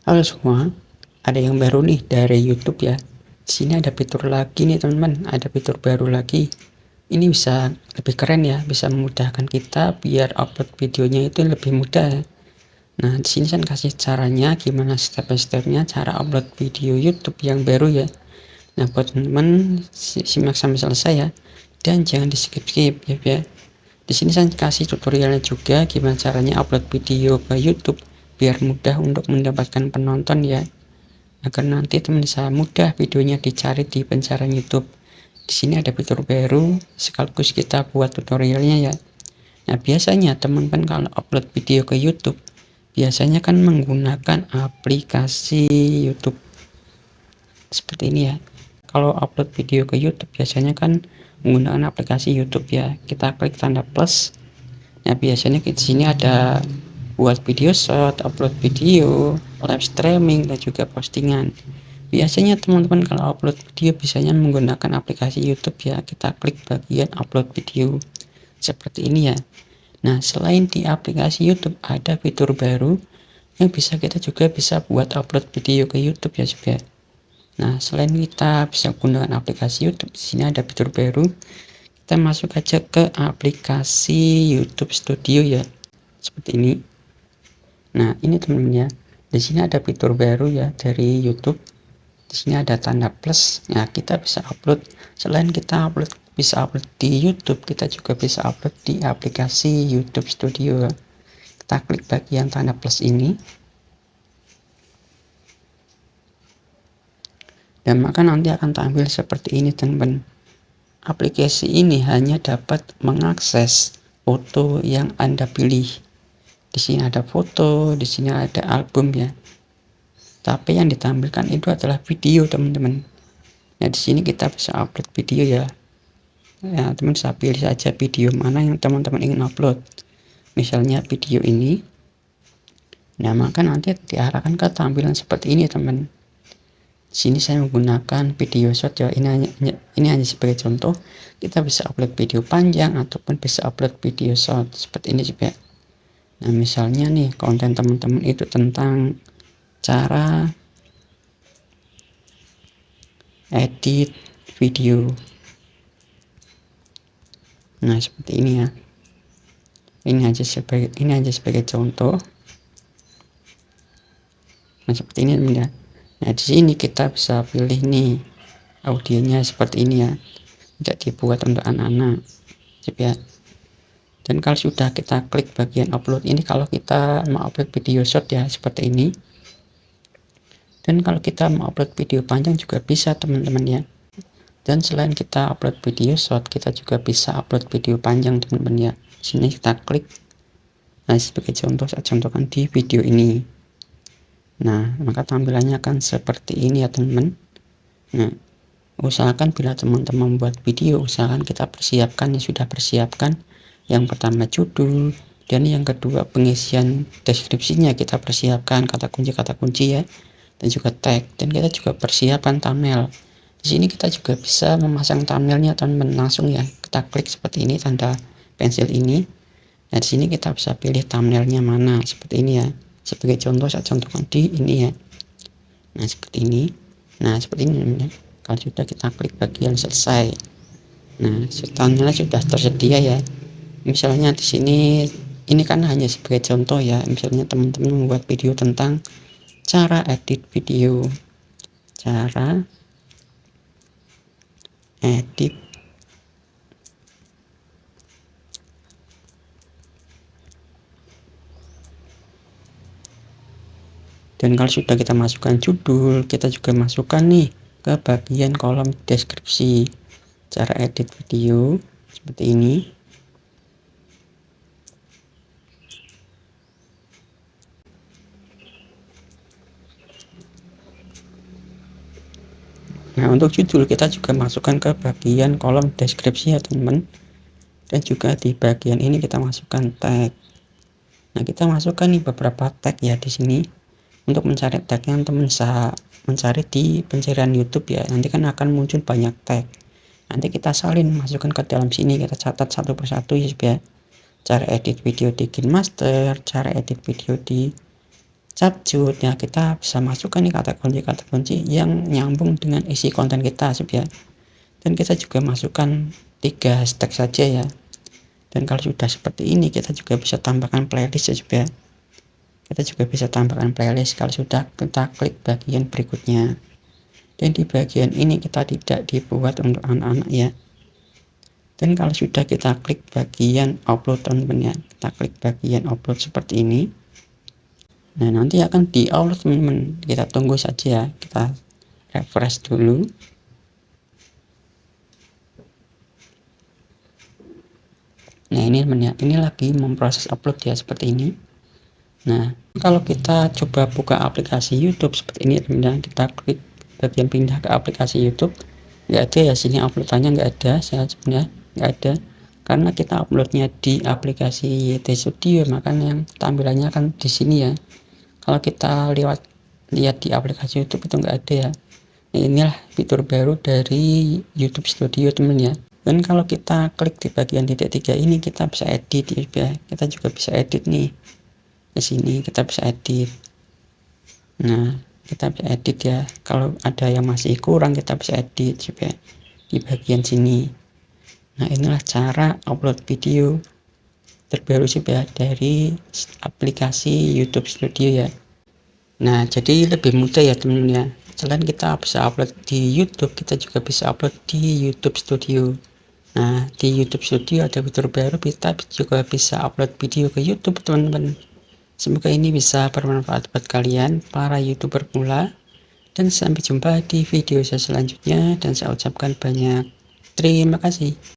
Halo semua, ada yang baru nih dari YouTube ya. Di sini ada fitur lagi nih teman-teman, ada fitur baru lagi. Ini bisa lebih keren ya, bisa memudahkan kita biar upload videonya itu lebih mudah ya. Nah, di sini saya kasih caranya gimana step by stepnya cara upload video YouTube yang baru ya. Nah, buat teman-teman simak sampai selesai ya. Dan jangan di skip-skip ya. Di sini saya kasih tutorialnya juga gimana caranya upload video ke YouTube biar mudah untuk mendapatkan penonton ya, agar nanti teman bisa mudah videonya dicari di pencarian YouTube. Di sini ada fitur baru sekaligus kita buat tutorialnya ya. Nah, biasanya teman-teman kalau upload video ke YouTube biasanya kan menggunakan aplikasi YouTube seperti ini ya. Kalau upload video ke YouTube biasanya kan menggunakan aplikasi YouTube ya. Kita klik tanda plus. Nah, biasanya di sini ada buat video short, upload video, live streaming, dan juga postingan. Biasanya teman-teman kalau upload video biasanya menggunakan aplikasi YouTube ya. Kita klik bagian upload video seperti ini ya. Nah, selain di aplikasi YouTube ada fitur baru yang kita juga bisa buat upload video ke YouTube ya juga. Nah, selain kita bisa gunakan aplikasi YouTube, di sini ada fitur baru. Kita masuk aja ke aplikasi YouTube Studio ya. Seperti ini. Nah, ini teman-teman ya. Di sini ada fitur baru ya dari YouTube. Di sini ada tanda plus. Nah, kita bisa upload. Selain kita bisa upload di YouTube, kita juga bisa upload di aplikasi YouTube Studio. Kita klik bagian tanda plus ini. Dan maka nanti akan tampil seperti ini teman-teman. Aplikasi ini hanya dapat mengakses foto yang Anda pilih. Di sini ada foto, di sini ada album ya. Tapi yang ditampilkan itu adalah video teman-teman. Nah, di sini kita bisa upload video ya. Ya, teman bisa pilih saja video mana yang teman-teman ingin upload. Misalnya video ini. Nah, maka nanti diarahkan ke tampilan seperti ini teman. Di sini saya menggunakan video short ya. Ini hanya sebagai contoh. Kita bisa upload video panjang ataupun bisa upload video short seperti ini juga. Nah, misalnya nih konten teman-teman itu tentang cara edit video. Nah, seperti ini ya. Ini aja sebagai contoh. Nah, seperti ini teman ya. Nah, di sini kita bisa pilih nih audionya seperti ini ya. Tidak dibuat untuk anak-anak. Ya. Dan kalau sudah kita klik bagian upload ini, kalau kita mau upload video short ya seperti ini. Dan kalau kita mau upload video panjang juga bisa teman-teman ya. Dan selain kita upload video short, kita juga bisa upload video panjang teman-teman ya. Sini kita klik. Nah, sebagai contoh saya contohkan di video ini. Nah, maka tampilannya akan seperti ini ya teman-teman. Nah, usahakan bila teman-teman membuat video, usahakan kita persiapkan yang sudah persiapkan. Yang pertama judul, dan yang kedua pengisian deskripsinya kita persiapkan kata kunci ya, dan juga tag, dan kita juga persiapkan thumbnail. Di sini kita juga bisa memasang thumbnailnya teman-teman langsung ya. Kita klik seperti ini tanda pensil ini. Nah, di sini kita bisa pilih thumbnailnya mana seperti ini ya. Sebagai contoh saya contohkan di ini ya. Nah, seperti ini. Nah, seperti ini. Kalau sudah kita klik bagian selesai. Nah, thumbnailnya sudah tersedia ya. Misalnya di sini ini kan hanya sebagai contoh ya. Misalnya teman-teman membuat video tentang cara edit video. Cara edit dan kalau sudah kita masukkan judul, kita juga masukkan nih ke bagian kolom deskripsi cara edit video seperti ini. Nah, untuk judul kita juga masukkan ke bagian kolom deskripsi ya teman-teman. Dan juga di bagian ini kita masukkan tag. Nah, kita masukkan nih beberapa tag ya di sini. Untuk mencari tag yang teman bisa mencari di pencarian YouTube ya. Nanti kan akan muncul banyak tag. Nanti kita salin masukkan ke dalam sini, kita catat satu persatu ya. Cara edit video di KineMaster, cara edit video di capcut ya, kita bisa masukkan nih kata kunci yang nyambung dengan isi konten kita ya. Dan kita juga masukkan 3 hashtag saja ya. Dan kalau sudah seperti ini kita juga bisa tambahkan playlist ya. Kita juga bisa tambahkan playlist kalau sudah. Kita klik bagian berikutnya. Dan di bagian ini kita tidak dibuat untuk anak-anak ya. Dan kalau sudah kita klik bagian upload teman-teman ya. Kita klik bagian upload seperti ini. Nah, nanti akan di-upload teman-teman. Kita tunggu saja ya. Kita refresh dulu. Nah, ini teman ya. Ini lagi memproses upload ya seperti ini. Nah, kalau kita coba buka aplikasi YouTube seperti ini teman-teman, kita klik bagian pindah ke aplikasi YouTube. Nggak ada ya, sini uploadannya nggak ada. Saya sebenarnya nggak ada. Karena kita uploadnya di aplikasi YT Studio, makanya yang tampilannya kan di sini ya. Kalau kita lihat di aplikasi YouTube itu nggak ada ya. Nah, inilah fitur baru dari YouTube Studio teman ya. Dan kalau kita klik di bagian titik 3 ini kita bisa edit ya. Kita juga bisa edit nih. Di sini kita bisa edit. Nah, kita bisa edit ya. Kalau ada yang masih kurang kita bisa edit juga di bagian sini. Nah, inilah cara upload video terbaru ya dari aplikasi YouTube Studio ya. Nah, jadi lebih mudah ya teman-teman ya. Selain kita bisa upload di YouTube, kita juga bisa upload di YouTube Studio. Nah, di YouTube Studio ada fitur baru, kita juga bisa upload video ke YouTube teman-teman. Semoga ini bisa bermanfaat buat kalian para YouTuber pemula. Dan sampai jumpa di video saya selanjutnya, dan saya ucapkan banyak terima kasih.